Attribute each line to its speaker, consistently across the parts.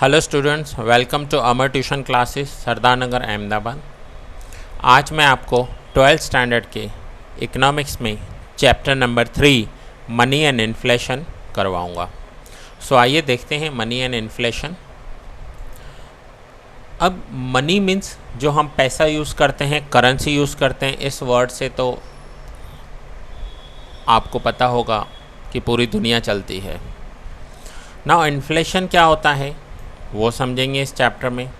Speaker 1: Hello students, welcome to Amar tuition classes Sardar Nagar Ahmedabad. आज मैं आपको 12th स्टैंडर्ड के इकोनॉमिक्स में chapter number 3 money and inflation करवाऊंगा। सो आइए देखते हैं मनी एंड इन्फ्लेशन। अब मनी मीन्स जो हम पैसा यूज़ करते हैं, करेंसी यूज़ करते हैं। इस वर्ड से तो आपको पता होगा कि पूरी दुनिया चलती है। नाउ इन्फ्लेशन क्या होता है वो समझेंगे इस चैप्टर में।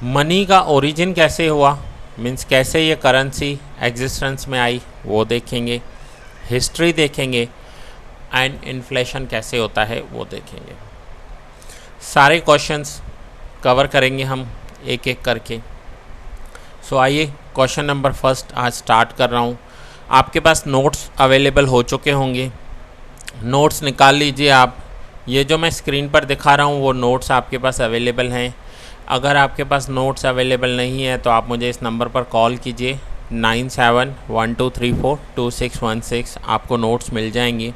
Speaker 1: मनी का ओरिजिन कैसे हुआ, मीन्स कैसे ये करेंसी एग्जिस्टेंस में आई वो देखेंगे। हिस्ट्री देखेंगे एंड इन्फ्लेशन कैसे होता है वो देखेंगे। सारे क्वेश्चंस कवर करेंगे हम एक एक करके। सो आइए क्वेश्चन नंबर फर्स्ट आज स्टार्ट कर रहा हूँ। आपके पास नोट्स अवेलेबल हो चुके होंगे, नोट्स निकाल लीजिए आप। ये जो मैं स्क्रीन पर दिखा रहा हूँ वो नोट्स आपके पास अवेलेबल हैं। अगर आपके पास नोट्स अवेलेबल नहीं है तो आप मुझे इस नंबर पर कॉल कीजिए 9712342616। आपको नोट्स मिल जाएंगे।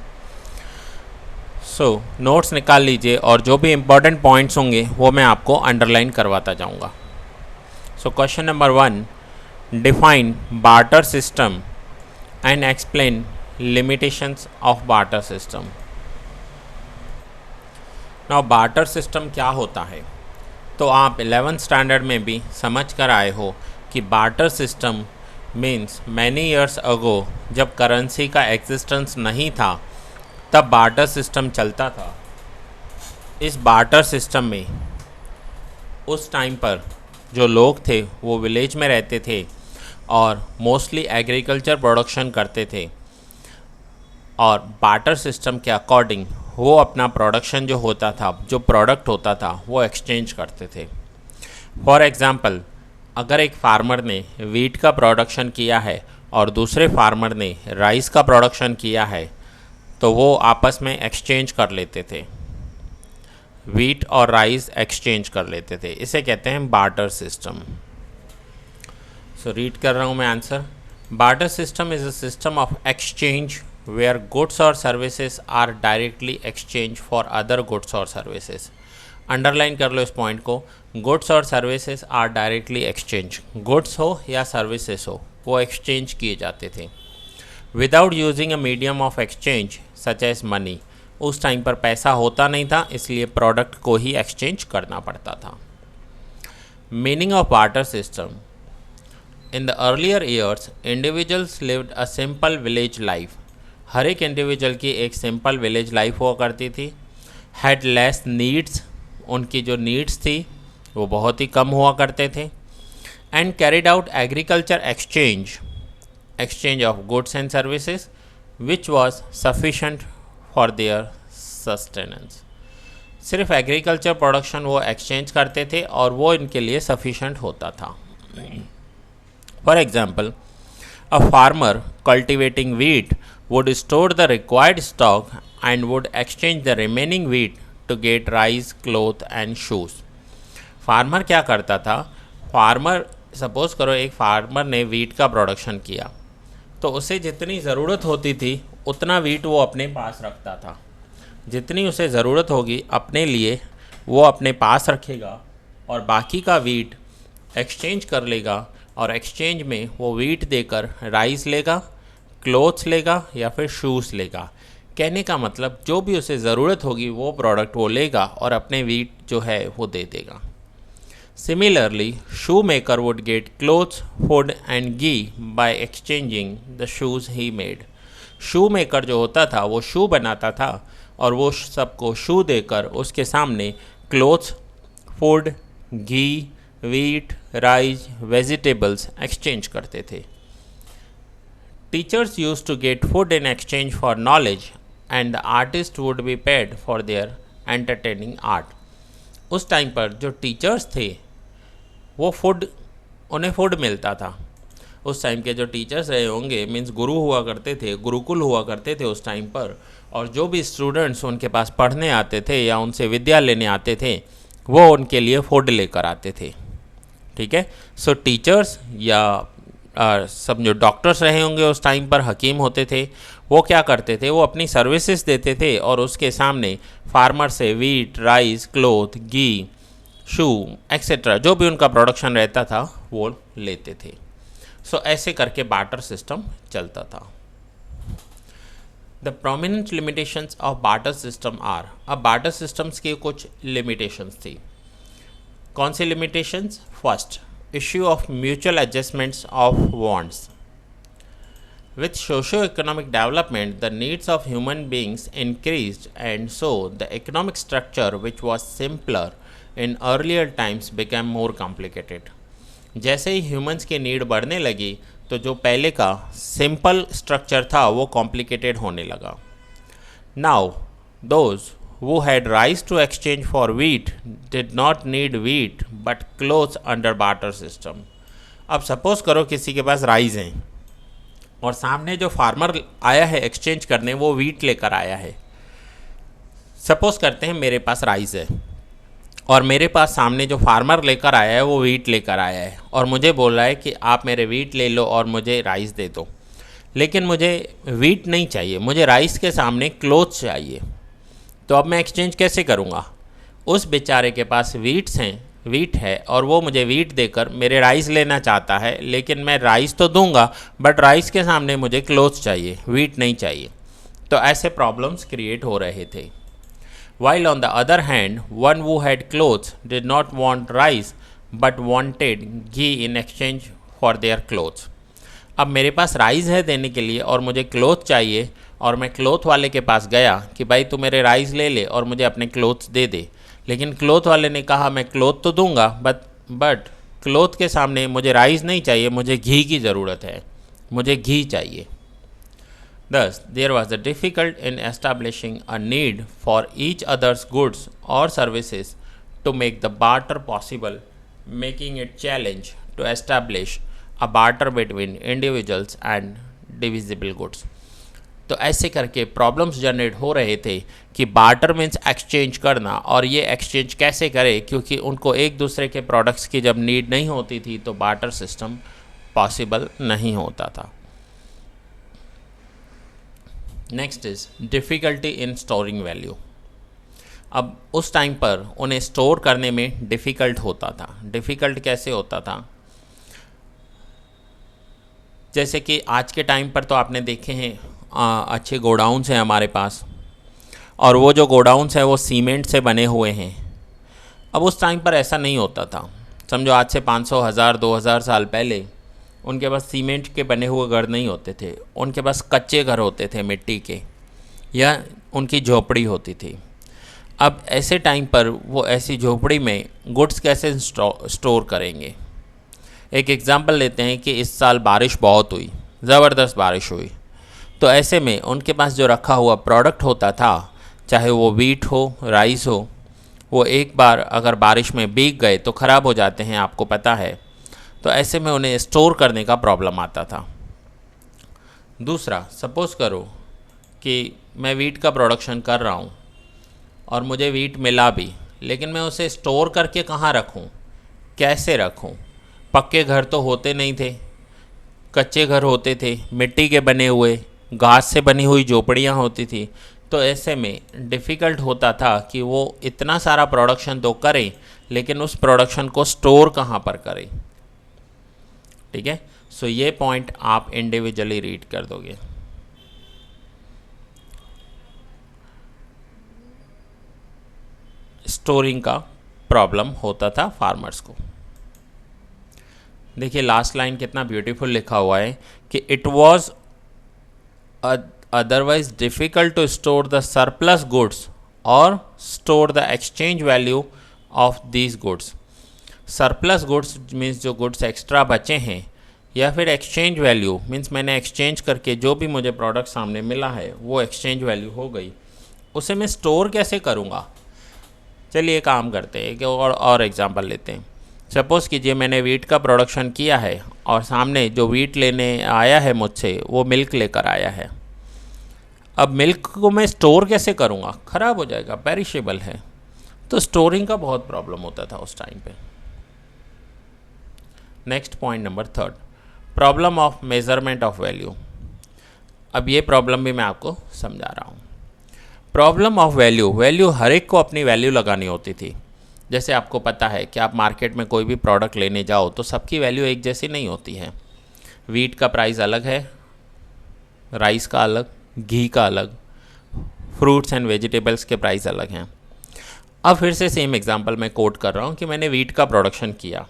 Speaker 1: सो नोट्स निकाल लीजिए और जो भी इम्पोर्टेंट पॉइंट्स होंगे वो मैं आपको अंडरलाइन करवाता जाऊँगा। So question number 1, define barter system and explain limitations of barter system. Now barter system क्या होता है तो आप 11th स्टैंडर्ड में भी समझ कर आए हो कि barter system means many years ago जब करेंसी का एग्जिस्टेंस नहीं था तब बार्टर सिस्टम चलता था। इस बार्टर सिस्टम में उस टाइम पर जो लोग थे वो विलेज में रहते थे और मोस्टली एग्रीकल्चर प्रोडक्शन करते थे और बार्टर सिस्टम के अकॉर्डिंग वो अपना प्रोडक्शन जो होता था, जो प्रोडक्ट होता था वो एक्सचेंज करते थे। फॉर एग्ज़ाम्पल, अगर एक फार्मर ने वीट का प्रोडक्शन किया है और दूसरे फार्मर ने राइस का प्रोडक्शन किया है तो वो आपस में एक्सचेंज कर लेते थे। वीट और राइस एक्सचेंज कर लेते थे, इसे कहते हैं बार्टर सिस्टम। सो रीड कर रहा हूँ मैं answer. Barter system is a system of exchange where goods or services are directly exchanged for other goods or services। Underline कर लो इस पॉइंट को। गुड्स और services are directly exchange, goods हो या सर्विसेज हो वो एक्सचेंज किए जाते थे without using a medium of exchange such as money. उस टाइम पर पैसा होता नहीं था, इसलिए प्रोडक्ट को ही एक्सचेंज करना पड़ता था। Meaning of barter system. In the earlier years individuals lived a simple village life. हर एक इंडिविजुअल की एक सिंपल विलेज लाइफ हुआ करती थी। हैड लेस नीड्स, उनकी जो नीड्स थी वो बहुत ही कम हुआ करते थे। And carried out agriculture exchange of goods and services which was sufficient for their sustenance. सिर्फ एग्रीकल्चर प्रोडक्शन वो एक्सचेंज करते थे और वो इनके लिए सफिशेंट होता था। For example, a farmer cultivating wheat would store the required stock and would exchange the remaining wheat to get rice, cloth and shoes। Farmer क्या करता था, फार्मर सपोज़ करो एक फार्मर ने वीट का प्रोडक्शन किया तो उसे जितनी ज़रूरत होती थी उतना वीट वो अपने पास रखता था। जितनी उसे ज़रूरत होगी अपने लिए वो अपने पास रखेगा और बाकी का वीट एक्सचेंज कर लेगा और एक्सचेंज में वो वीट देकर राइस लेगा, क्लोथ्स लेगा या फिर शूज़ लेगा। कहने का मतलब जो भी उसे ज़रूरत होगी वो प्रोडक्ट वो लेगा और अपने वीट जो है वो दे देगा। Similarly shoe maker would get clothes, food and ghee by exchanging the shoes he made. Shoe maker जो होता था वो शू बनाता था और वो सबको शू देकर उसके सामने क्लोथ्स, फूड, घी, वीट, राइस, वेजिटेबल्स एक्सचेंज करते थे। Teachers used to get food in exchange for knowledge and the artist would be paid for their entertaining art। उस टाइम पर जो टीचर्स थे वो उन्हें फूड मिलता था। उस टाइम के जो टीचर्स रहे होंगे मीन्स गुरु हुआ करते थे, गुरुकुल हुआ करते थे उस टाइम पर, और जो भी स्टूडेंट्स उनके पास पढ़ने आते थे या उनसे विद्या लेने आते थे वो उनके लिए फूड लेकर आते थे। ठीक है। सो टीचर्स या सब जो डॉक्टर्स रहे होंगे उस टाइम पर, हकीम होते थे, वो क्या करते थे, वो अपनी सर्विसेज देते थे और उसके सामने फार्मर से वीट, राइस, क्लोथ, घी शू एक्सेट्रा, जो भी उनका प्रोडक्शन रहता था वो लेते थे। सो ऐसे करके बार्टर सिस्टम चलता था। The prominent limitations of barter system are, अब बार्टर सिस्टम्स की कुछ लिमिटेशंस थी। कौन सी limitations? First, issue of mutual adjustments of wants. With socio-economic development, the needs of human beings increased, and so the economic structure, which was simpler in earlier times, became more complicated. जैसे ही humans की need बढ़ने लगी तो जो पहले का simple structure था वो कॉम्प्लिकेटेड होने लगा। Now those who had rice to exchange for wheat did not need wheat but clothes under barter system. अब सपोज करो किसी के पास राइस हैं और सामने जो फार्मर आया है एक्सचेंज करने वो वीट लेकर आया है। सपोज करते हैं मेरे पास राइस है और मेरे पास सामने जो फार्मर लेकर आया है वो वीट लेकर आया है और मुझे बोल रहा है कि आप मेरे वीट ले लो और मुझे राइस दे दो, लेकिन मुझे वीट नहीं चाहिए, मुझे राइस के सामने क्लोथ्स चाहिए। तो अब मैं एक्सचेंज कैसे करूँगा? उस बेचारे के पास वीट है और वो मुझे वीट देकर मेरे राइस लेना चाहता है, लेकिन मैं राइस तो दूंगा बट राइस के सामने मुझे क्लोथ्स चाहिए, वीट नहीं चाहिए। तो ऐसे प्रॉब्लम्स क्रिएट हो रहे थे। While on the other hand, one who had clothes did not want rice but wanted ghee in exchange for their clothes. अब मेरे पास राइस है देने के लिए और मुझे क्लोथ चाहिए और मैं क्लोथ वाले के पास गया कि भाई तू मेरे राइस ले ले और मुझे अपने क्लोथ्स दे दे, लेकिन क्लोथ वाले ने कहा मैं क्लोथ तो दूंगा बट क्लोथ के सामने मुझे राइस नहीं चाहिए, मुझे घी की ज़रूरत है, मुझे घी चाहिए। Thus, there was a difficult in establishing a need for each other's goods or services to make the barter possible, making it challenge to establish a barter between individuals and divisible goods. तो ऐसे करके problems generate हो रहे थे कि barter means exchange करना, और ये एक्सचेंज कैसे करे, क्योंकि उनको एक दूसरे के प्रोडक्ट्स की जब नीड नहीं होती थी तो बार्टर सिस्टम पॉसिबल नहीं होता था। Next is difficulty in storing value. अब उस टाइम पर उन्हें स्टोर करने में डिफ़िकल्ट होता था। डिफ़िकल्ट कैसे होता था? जैसे कि आज के टाइम पर तो आपने देखे हैं अच्छे गोडाउन्स हैं हमारे पास, और वो जो गोडाउन्स हैं वो सीमेंट से बने हुए हैं। अब उस टाइम पर ऐसा नहीं होता था। समझो आज से 500, 1000, 2000 साल पहले उनके पास सीमेंट के बने हुए घर नहीं होते थे, उनके पास कच्चे घर होते थे मिट्टी के, या उनकी झोपड़ी होती थी। अब ऐसे टाइम पर वो ऐसी झोपड़ी में गुड्स कैसे स्टोर करेंगे? एक एग्ज़ाम्पल लेते हैं कि इस साल बारिश बहुत हुई, ज़बरदस्त बारिश हुई, तो ऐसे में उनके पास जो रखा हुआ प्रोडक्ट होता था, चाहे वो वीट हो, राइस हो, वो एक बार अगर बारिश में भीग गए तो ख़राब हो जाते हैं, आपको पता है। तो ऐसे में उन्हें स्टोर करने का प्रॉब्लम आता था। दूसरा, सपोज़ करो कि मैं वीट का प्रोडक्शन कर रहा हूँ और मुझे वीट मिला भी, लेकिन मैं उसे स्टोर करके कहाँ रखूँ, कैसे रखूँ? पक्के घर तो होते नहीं थे, कच्चे घर होते थे, मिट्टी के बने हुए, घास से बनी हुई झोपड़ियाँ होती थी। तो ऐसे में डिफ़िकल्ट होता था कि वो इतना सारा प्रोडक्शन तो करें, लेकिन उस प्रोडक्शन को स्टोर कहाँ पर करें। ठीक है, सो ये पॉइंट आप इंडिविजुअली रीड कर दोगे। स्टोरिंग का प्रॉब्लम होता था फार्मर्स को। देखिए लास्ट लाइन कितना ब्यूटीफुल लिखा हुआ है कि it was otherwise difficult to store the surplus goods और store the exchange value of these goods. Surplus goods means जो गुड्स एक्स्ट्रा बचे हैं, या फिर एक्सचेंज वैल्यू मीन्स मैंने एक्सचेंज करके जो भी मुझे प्रोडक्ट सामने मिला है वो एक्सचेंज वैल्यू हो गई, उसे मैं स्टोर कैसे करूँगा? चलिए काम करते हैं कि और एग्जांपल लेते हैं। सपोज़ कीजिए मैंने वीट का प्रोडक्शन किया है और सामने जो वीट लेने आया है मुझसे वो मिल्क लेकर आया है। अब मिल्क को मैं स्टोर कैसे करूँगा? ख़राब हो जाएगा, पेरिशेबल है। तो स्टोरिंग का बहुत प्रॉब्लम होता था उस टाइम पे। Next point number 3, problem of measurement of value. अब ये प्रॉब्लम भी मैं आपको समझा रहा हूँ। प्रॉब्लम ऑफ वैल्यू हर एक को अपनी वैल्यू लगानी होती थी। जैसे आपको पता है कि आप मार्केट में कोई भी प्रोडक्ट लेने जाओ तो सबकी वैल्यू एक जैसी नहीं होती है। वीट का प्राइस अलग है, राइस का अलग, घी का अलग, फ्रूट्स एंड वेजिटेबल्स के प्राइस अलग हैं। अब फिर से सेम एग्जांपल मैं कोट कर रहा हूँ कि मैंने वीट का प्रोडक्शन किया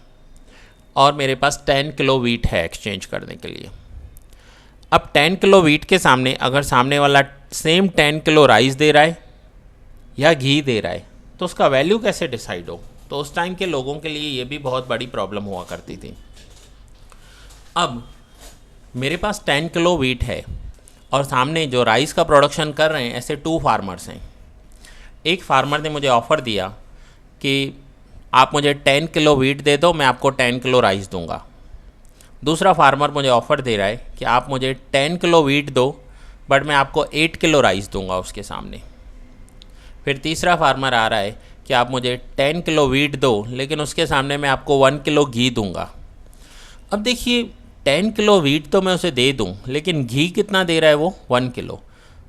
Speaker 1: और मेरे पास 10 किलो वीट है एक्सचेंज करने के लिए। अब 10 किलो वीट के सामने अगर सामने वाला सेम 10 किलो राइस दे रहा है या घी दे रहा है तो उसका वैल्यू कैसे डिसाइड हो? तो उस टाइम के लोगों के लिए ये भी बहुत बड़ी प्रॉब्लम हुआ करती थी। अब मेरे पास 10 किलो वीट है और सामने जो राइस का प्रोडक्शन कर रहे हैं ऐसे 2 फार्मर्स हैं। एक फार्मर ने मुझे ऑफ़र दिया कि आप मुझे 10 किलो वीट दे दो, मैं आपको 10 किलो राइस दूंगा। दूसरा फार्मर मुझे ऑफ़र दे रहा है कि आप मुझे 10 किलो वीट दो बट मैं आपको 8 किलो राइस दूंगा उसके सामने। फिर तीसरा फार्मर आ रहा है कि आप मुझे 10 किलो वीट दो लेकिन उसके सामने मैं आपको 1 किलो घी दूंगा। अब देखिए 10 किलो वीट तो मैं उसे दे दूं लेकिन घी कितना दे रहा है वो 1 किलो।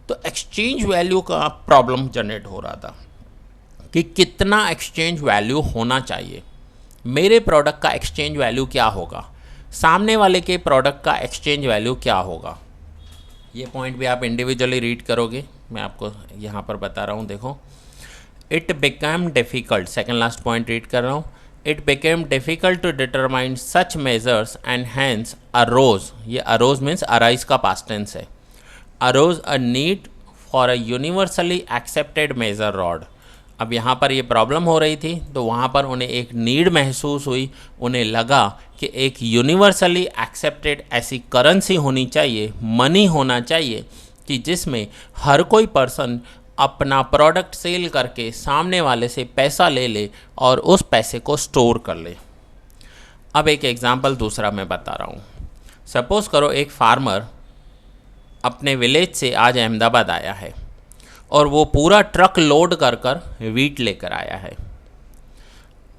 Speaker 1: तो एक्सचेंज वैल्यू का प्रॉब्लम जनरेट हो रहा था कि कितना एक्सचेंज वैल्यू होना चाहिए। मेरे प्रोडक्ट का एक्सचेंज वैल्यू क्या होगा, सामने वाले के प्रोडक्ट का एक्सचेंज वैल्यू क्या होगा। ये पॉइंट भी आप इंडिविजुअली रीड करोगे, मैं आपको यहाँ पर बता रहा हूँ। देखो, it become difficult, second last point read कर रहा हूँ। It became difficult to determine such measures and hence arose, ये अरोज मीन्स अराइज का पास्ट टेंस है, arose a need for a universally accepted measure rod. अब यहाँ पर ये प्रॉब्लम हो रही थी तो वहाँ पर उन्हें एक नीड महसूस हुई, उन्हें लगा कि एक यूनिवर्सली एक्सेप्टेड ऐसी करेंसी होनी चाहिए, मनी होना चाहिए कि जिसमें हर कोई पर्सन अपना प्रोडक्ट सेल करके सामने वाले से पैसा ले ले और उस पैसे को स्टोर कर ले। अब एक एग्जांपल दूसरा मैं बता रहा हूँ। सपोज़ करो एक फार्मर अपने विलेज से आज अहमदाबाद आया है और वो पूरा ट्रक लोड कर कर वीट लेकर आया है।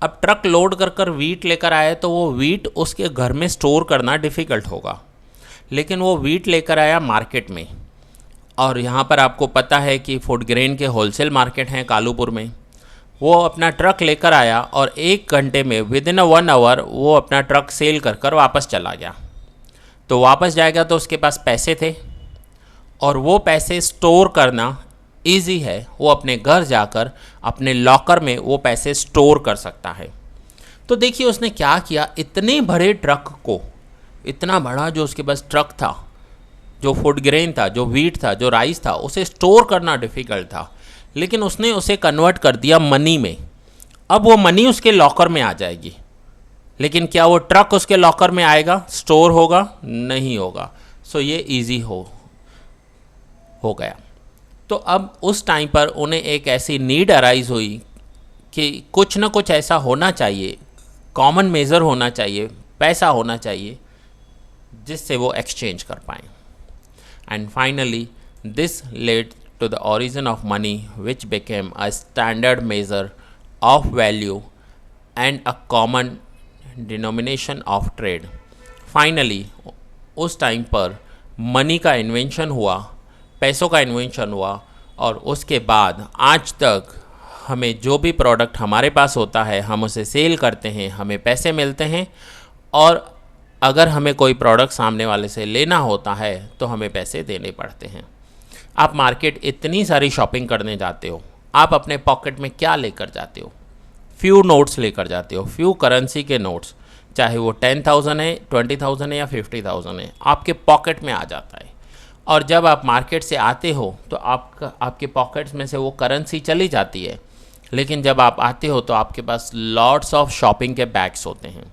Speaker 1: अब ट्रक लोड कर कर वीट लेकर आया तो वो वीट उसके घर में स्टोर करना डिफ़िकल्ट होगा, लेकिन वो वीट लेकर आया मार्केट में। और यहाँ पर आपको पता है कि फूड ग्रेन के होलसेल मार्केट हैं कालूपुर में। वो अपना ट्रक लेकर आया और 1 घंटे में विदिन 1 आवर वो अपना ट्रक सेल कर कर वापस चला गया। तो वापस जाएगा तो उसके पास पैसे थे और वो पैसे स्टोर करना ईजी है, वो अपने घर जाकर अपने लॉकर में वो पैसे स्टोर कर सकता है। तो देखिए उसने क्या किया, इतने बड़े ट्रक को, इतना बड़ा जो उसके पास ट्रक था, जो फूड ग्रेन था, जो वीट था, जो राइस था, उसे स्टोर करना डिफ़िकल्ट था, लेकिन उसने उसे कन्वर्ट कर दिया मनी में। अब वो मनी उसके लॉकर में आ जाएगी, लेकिन क्या वो ट्रक उसके लॉकर में आएगा, स्टोर होगा? नहीं होगा। सो ये ईजी हो गया। तो अब उस टाइम पर उन्हें एक ऐसी नीड अराइज हुई कि कुछ ना कुछ ऐसा होना चाहिए, कॉमन मेज़र होना चाहिए, पैसा होना चाहिए जिससे वो एक्सचेंज कर पाएँ। And finally this led to the origin of money which became a standard measure of value and a common denomination of trade. Finally उस टाइम पर मनी का इन्वेंशन हुआ, पैसों का इन्वेंशन हुआ और उसके बाद आज तक हमें जो भी प्रोडक्ट हमारे पास होता है हम उसे सेल करते हैं, हमें पैसे मिलते हैं, और अगर हमें कोई प्रोडक्ट सामने वाले से लेना होता है तो हमें पैसे देने पड़ते हैं। आप मार्केट इतनी सारी शॉपिंग करने जाते हो, आप अपने पॉकेट में क्या लेकर जाते हो? फ्यू नोट्स लेकर जाते हो, फ्यू करेंसी के नोट्स, चाहे वो 10,000 है, 20,000 है या 50,000 है, आपके पॉकेट में आ जाता है। और जब आप मार्केट से आते हो तो आपके पॉकेट्स में से वो करेंसी चली जाती है, लेकिन जब आप आते हो तो आपके पास लॉट्स ऑफ शॉपिंग के बैग्स होते हैं,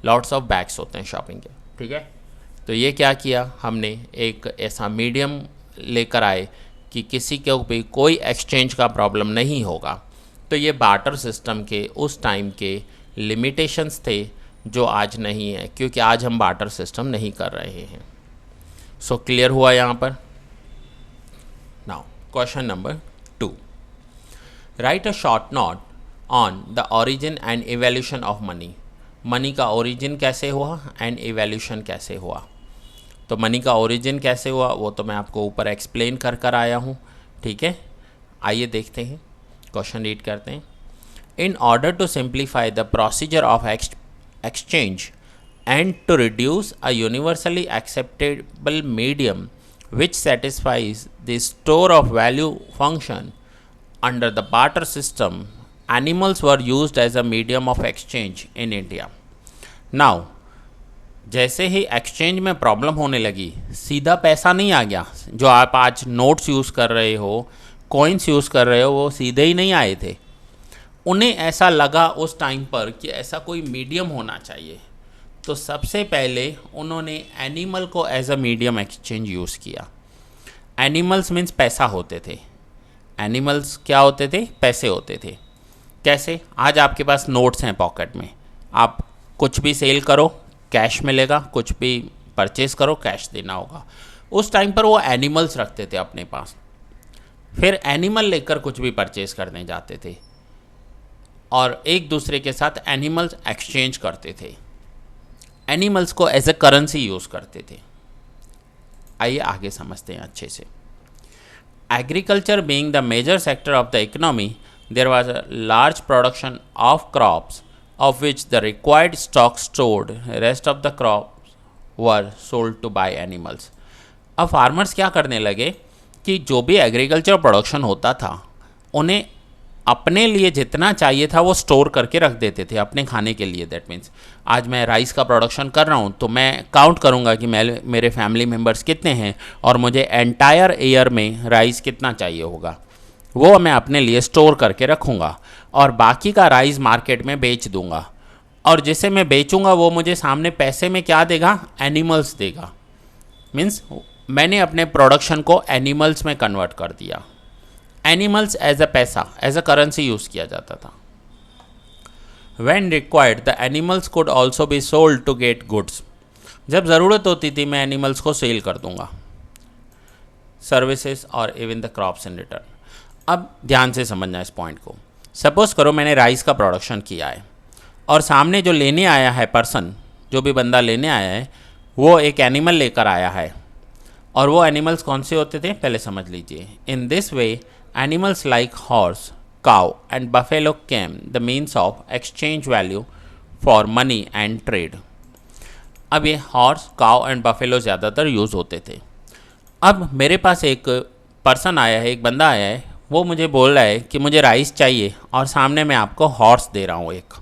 Speaker 1: लॉट्स ऑफ बैग्स होते हैं शॉपिंग के, ठीक है। तो ये क्या किया हमने, एक ऐसा मीडियम लेकर आए कि किसी के भी कोई एक्सचेंज का प्रॉब्लम नहीं होगा। तो ये बार्टर सिस्टम के उस टाइम के लिमिटेशंस थे जो आज नहीं है, क्योंकि आज हम बार्टर सिस्टम नहीं कर रहे हैं। सो क्लियर हुआ यहाँ पर। Now question number 2, right a short note on the origin and evolution of money. Money का ओरिजिन कैसे हुआ एंड इवोल्यूशन कैसे हुआ। तो मनी का ओरिजिन कैसे हुआ वो तो मैं आपको ऊपर एक्सप्लेन कर आया हूँ, ठीक है। आइए देखते हैं, क्वेश्चन रीड करते हैं। In order to simplify the procedure of exchange and to reduce a universally acceptable medium which satisfies the store of value function under the barter system, animals were used as a medium of exchange in India. Now, जैसे ही exchange में problem होने लगी, सीधा पैसा नहीं आ गया। जो आप आज नोट्स यूज़ कर रहे हो, कॉइन्स यूज़ कर रहे हो, वो सीधे ही नहीं आए थे। उन्हें ऐसा लगा उस टाइम पर कि ऐसा कोई मीडियम होना चाहिए, तो सबसे पहले उन्होंने एनिमल को as a medium exchange use किया। एनिमल्स मीन्स पैसा होते थे। एनिमल्स क्या होते थे? पैसे होते थे। कैसे? आज आपके पास नोट्स हैं पॉकेट में, आप कुछ भी सेल करो कैश मिलेगा, कुछ भी परचेस करो कैश देना होगा। उस टाइम पर वो एनिमल्स रखते थे अपने पास, फिर एनिमल लेकर कुछ भी परचेस करने जाते थे और एक दूसरे के साथ एनिमल्स एक्सचेंज करते थे। एनिमल्स को एज ए करेंसी यूज़ करते थे। आइए आगे समझते हैं अच्छे से। Agriculture being the major sector of the economy, there was a large production of crops of which the required stock stored, rest of the crops were sold to buy animals. अब farmers क्या करने लगे कि जो भी agriculture production होता था, उन्हें अपने लिए जितना चाहिए था वो स्टोर करके रख देते थे अपने खाने के लिए। दैट मीन्स आज मैं राइस का प्रोडक्शन कर रहा हूँ तो मैं काउंट करूँगा कि मेरे फैमिली मेम्बर्स कितने हैं और मुझे एंटायर ईयर में राइस कितना चाहिए होगा, वो मैं अपने लिए स्टोर करके रखूँगा और बाकी का राइस मार्केट में बेच दूंगा। और जिसे मैं बेचूंगा वो मुझे सामने पैसे में क्या देगा? एनिमल्स देगा। मीन्स मैंने अपने प्रोडक्शन को एनिमल्स में कन्वर्ट कर दिया। एनिमल्स एज अ पैसा, एज अ करेंसी यूज़ किया जाता था। When required the animals could also be sold to get goods. जब ज़रूरत होती थी मैं एनिमल्स को सेल कर दूंगा, सर्विसेज और even the crops in return. अब ध्यान से समझना इस पॉइंट को। सपोज़ करो मैंने राइस का प्रोडक्शन किया है और सामने जो लेने आया है पर्सन, जो भी बंदा लेने आया है, वो एक एनिमल लेकर आया है। और वो एनिमल्स कौन से होते थे पहले समझ लीजिए। In this way animals like horse, cow and buffalo came the means of exchange value for money and trade. अब ये हॉर्स, काउ एंड बफेलो ज़्यादातर यूज़ होते थे। अब मेरे पास एक पर्सन आया है, एक बंदा आया है, वो मुझे बोल रहा है कि मुझे राइस चाहिए और सामने मैं आपको हॉर्स दे रहा हूँ एक।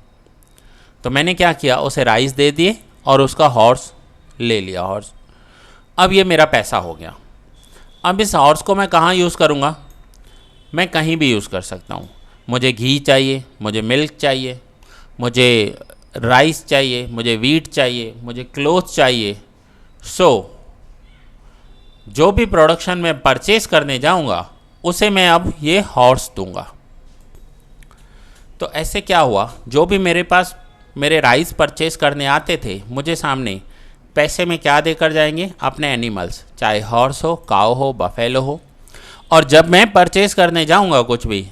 Speaker 1: तो मैंने क्या किया, उसे राइस दे दिए और उसका हॉर्स ले लिया हॉर्स। अब ये मेरा पैसा हो गया। अब इस हॉर्स को मैं कहाँ यूज़ करूँगा? मैं कहीं भी यूज़ कर सकता हूँ। मुझे घी चाहिए, मुझे मिल्क चाहिए, मुझे राइस चाहिए, मुझे वीट चाहिए, मुझे क्लोथ चाहिए। सो जो भी प्रोडक्शन में परचेस करने जाऊँगा उसे मैं अब ये हॉर्स दूंगा। तो ऐसे क्या हुआ, जो भी मेरे पास मेरे राइस परचेस करने आते थे, मुझे सामने पैसे में क्या देकर जाएंगे? अपने एनिमल्स, चाहे हॉर्स हो, काऊ हो, बफेलो हो। और जब मैं परचेस करने जाऊंगा कुछ भी,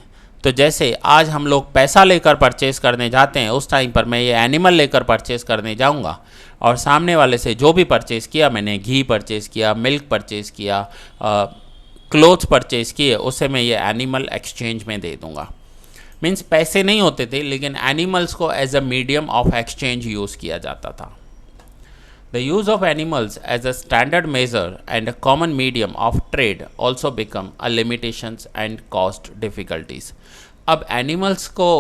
Speaker 1: तो जैसे आज हम लोग पैसा लेकर परचेस करने जाते हैं, उस टाइम पर मैं ये एनिमल लेकर परचेस करने जाऊंगा और सामने वाले से जो भी परचेस किया, मैंने घी परचेस किया, मिल्क परचेस किया, क्लोथ्स परचेज किए, उसे मैं ये एनिमल एक्सचेंज में दे दूंगा। मीन्स पैसे नहीं होते थे, लेकिन एनिमल्स को as a medium of exchange use किया जाता था। The use of animals as a standard measure and a common medium of trade also become a limitations and cost difficulties. अब एनिमल्स को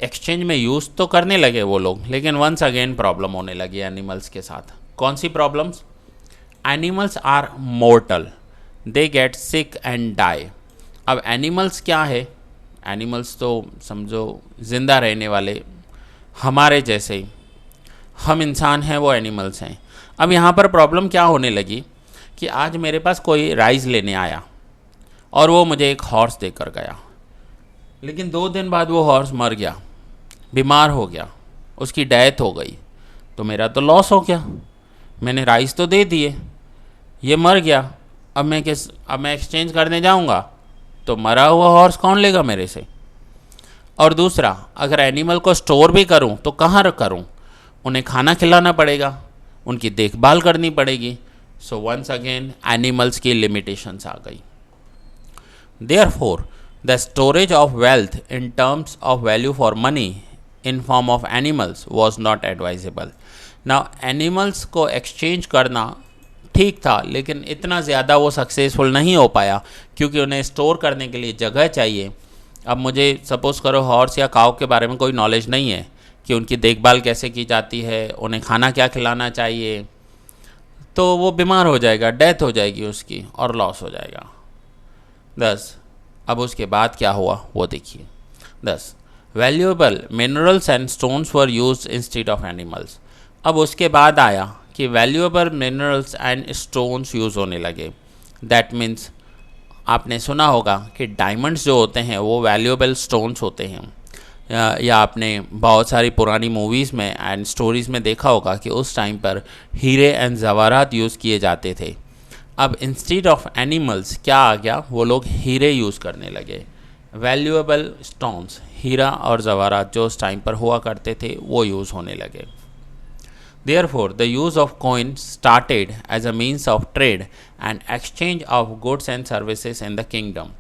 Speaker 1: एक्सचेंज में यूज़ तो करने लगे वो लोग, लेकिन वंस अगेन प्रॉब्लम होने लगी एनिमल्स के साथ। कौन सी problems? Animals are mortal, they get sick and die. अब एनिमल्स क्या है? एनिमल्स तो समझो ज़िंदा रहने वाले हमारे जैसे ही, हम इंसान हैं, वो एनिमल्स हैं। अब यहाँ पर प्रॉब्लम क्या होने लगी कि आज मेरे पास कोई राइस लेने आया और वो मुझे एक हॉर्स देकर गया, लेकिन 2 दिन बाद वो हॉर्स मर गया, बीमार हो गया, उसकी डेथ हो गई, तो मेरा तो लॉस हो गया। मैंने राइस तो दे दिए, ये मर गया। अब मैं एक्सचेंज करने जाऊंगा तो मरा हुआ हॉर्स कौन लेगा मेरे से? और दूसरा, अगर एनिमल को स्टोर भी करूं तो कहाँ करूं? उन्हें खाना खिलाना पड़ेगा, उनकी देखभाल करनी पड़ेगी। सो वंस अगेन एनिमल्स की लिमिटेशंस आ गई। Therefore the storage of wealth in terms of value for money in form of animals was not advisable. Now animals को एक्सचेंज करना ठीक था, लेकिन इतना ज़्यादा वो सक्सेसफुल नहीं हो पाया क्योंकि उन्हें स्टोर करने के लिए जगह चाहिए। अब मुझे सपोज़ करो हॉर्स या काऊ के बारे में कोई नॉलेज नहीं है कि उनकी देखभाल कैसे की जाती है, उन्हें खाना क्या खिलाना चाहिए, तो वो बीमार हो जाएगा, डेथ हो जाएगी उसकी और लॉस हो जाएगा। 10 अब उसके बाद क्या हुआ वो देखिए। 10 valuable minerals and stones were used instead of animals. अब उसके बाद आया कि valuable minerals and stones use होने लगे। दैट मीन्स आपने सुना होगा कि डायमंड्स जो होते हैं वो वैल्यूएबल स्टोन्स होते हैं, या आपने बहुत सारी पुरानी मूवीज़ में एंड स्टोरीज़ में देखा होगा कि उस टाइम पर हीरे एंड जवाहरात यूज़ किए जाते थे। अब इंस्टेड ऑफ एनिमल्स क्या आ गया, वो लोग हीरे यूज़ करने लगे। वैल्यूएबल स्टोन्स, हीरा और जवाहरात जो उस टाइम पर हुआ करते थे वो यूज़ होने लगे। Therefore, the use of coins started as a means of trade and exchange of goods and services in the kingdom.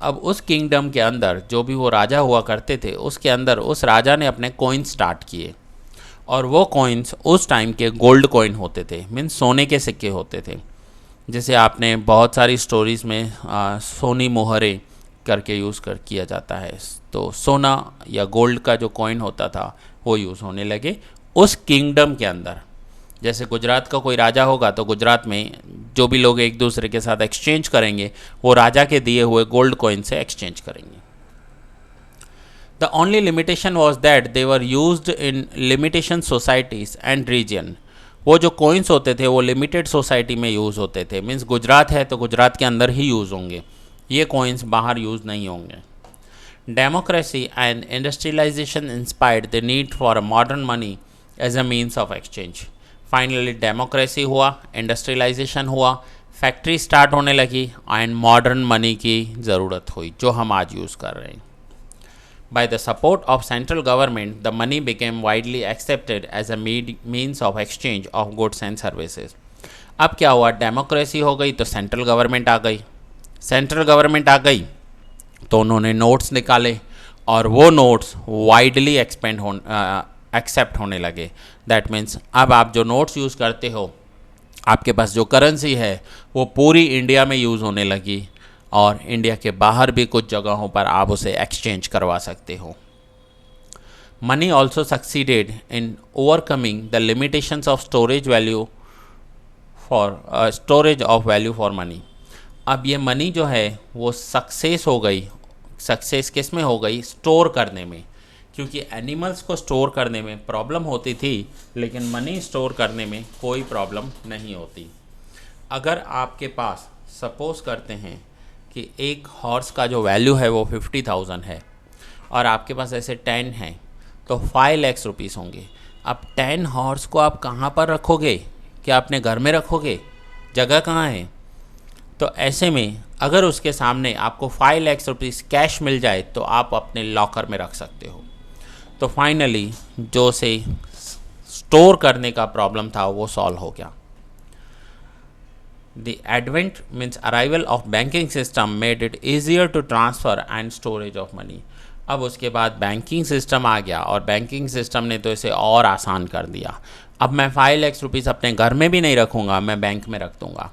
Speaker 1: अब उस किंगडम के अंदर जो भी वो राजा हुआ करते थे उसके अंदर उस राजा ने अपने कॉइन स्टार्ट किए, और वो कॉइन्स उस टाइम के गोल्ड कॉइन होते थे, मीन्स सोने के सिक्के होते थे। जैसे आपने बहुत सारी स्टोरीज़ में सोनी मोहरे करके यूज़ किया जाता है, तो सोना या गोल्ड का जो कॉइन होता था वो यूज़ होने लगे उस किंगडम के अंदर। जैसे गुजरात का कोई राजा होगा तो गुजरात में जो भी लोग एक दूसरे के साथ एक्सचेंज करेंगे वो राजा के दिए हुए गोल्ड कॉइन से एक्सचेंज करेंगे। The only limitation was that they were used in limitation societies and region. वो जो कॉइन्स होते थे वो लिमिटेड सोसाइटी में यूज़ होते थे, मीन्स गुजरात है तो गुजरात के अंदर ही यूज़ होंगे, ये कॉइन्स बाहर यूज़ नहीं होंगे। Democracy and industrialisation inspired the need for a modern money as a means of exchange. Finally democracy हुआ, इंडस्ट्रियलाइजेशन हुआ, फैक्ट्री स्टार्ट होने लगी एंड मॉडर्न मनी की ज़रूरत हुई जो हम आज यूज़ कर रहे हैं। By the support of central government the money became widely accepted as a means of exchange of goods and services. अब क्या हुआ, डेमोक्रेसी हो गई तो सेंट्रल गवर्नमेंट आ गई। सेंट्रल गवर्नमेंट आ गई तो उन्होंने नोट्स निकाले और वो नोट्स वाइडली एक्सेप्ट होने लगे। दैट मीन्स अब आप जो नोट्स यूज़ करते हो, आपके पास जो करेंसी है वो पूरी इंडिया में यूज़ होने लगी और इंडिया के बाहर भी कुछ जगहों पर आप उसे एक्सचेंज करवा सकते हो। Money also succeeded in overcoming the limitations of storage of value for money. अब ये मनी जो है वो सक्सेस हो गई। सक्सेस किस में हो गई, स्टोर करने में, क्योंकि एनिमल्स को स्टोर करने में प्रॉब्लम होती थी लेकिन मनी स्टोर करने में कोई प्रॉब्लम नहीं होती। अगर आपके पास सपोज करते हैं कि एक हॉर्स का जो वैल्यू है वो 50,000 है और आपके पास ऐसे 10 हैं तो 5 लाख रुपीस होंगे। अब 10 हॉर्स को आप कहाँ पर रखोगे, क्या अपने घर में रखोगे, जगह कहाँ है? तो ऐसे में अगर उसके सामने आपको 5 लाख रुपीस कैश मिल जाए तो आप अपने लॉकर में रख सकते हो। तो फाइनली जो से स्टोर करने का प्रॉब्लम था वो सॉल्व हो गया। The advent means arrival of banking system made it easier to transfer and storage of money. अब उसके बाद बैंकिंग सिस्टम आ गया और बैंकिंग सिस्टम ने तो इसे और आसान कर दिया। अब मैं 5 लाख रुपीस अपने घर में भी नहीं रखूँगा, मैं बैंक में रख दूँगा,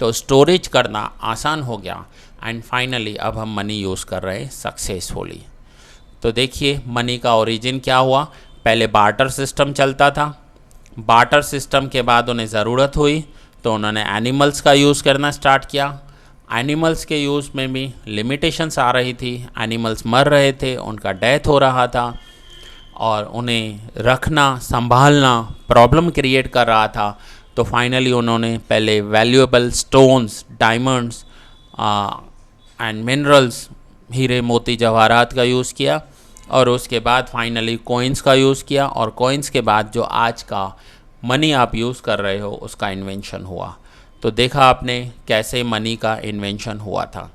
Speaker 1: तो स्टोरेज करना आसान हो गया एंड फाइनली अब हम मनी यूज़ कर रहे हैं सक्सेसफुली। तो देखिए मनी का ओरिजिन क्या हुआ। पहले बार्टर सिस्टम चलता था, बार्टर सिस्टम के बाद उन्हें ज़रूरत हुई तो उन्होंने एनिमल्स का यूज़ करना स्टार्ट किया। एनिमल्स के यूज़ में भी लिमिटेशंस आ रही थी, एनिमल्स मर रहे थे, उनका डेथ हो रहा था और उन्हें रखना संभालना प्रॉब्लम क्रिएट कर रहा था। तो फाइनली उन्होंने पहले valuable stones, diamonds and minerals, हीरे मोती जवाहरात का यूज़ किया और उसके बाद फाइनली कॉइन्स का यूज़ किया और कॉइन्स के बाद जो आज का मनी आप यूज़ कर रहे हो उसका इन्वेंशन हुआ। तो देखा आपने कैसे मनी का इन्वेंशन हुआ था।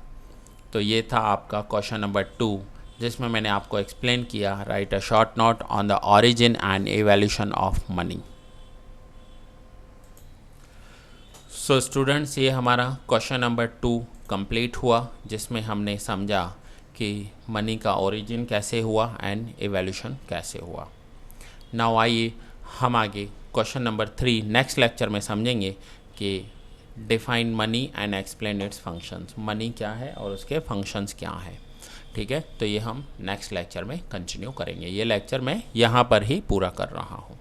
Speaker 1: तो ये था आपका क्वेश्चन नंबर 2 जिसमें मैंने आपको एक्सप्लेन किया, right a short note on the origin and evolution of money. So students, ये हमारा क्वेश्चन नंबर 2 कंप्लीट हुआ जिसमें हमने समझा कि मनी का ओरिजिन कैसे हुआ एंड एवोल्यूशन कैसे हुआ। नाउ आइए हम आगे क्वेश्चन नंबर 3 नेक्स्ट लेक्चर में समझेंगे कि define money and explain it's functions. Money क्या है और उसके फंक्शंस क्या हैं। ठीक है, तो ये हम नेक्स्ट लेक्चर में कंटिन्यू करेंगे। ये लेक्चर मैं यहाँ पर ही पूरा कर रहा हूँ।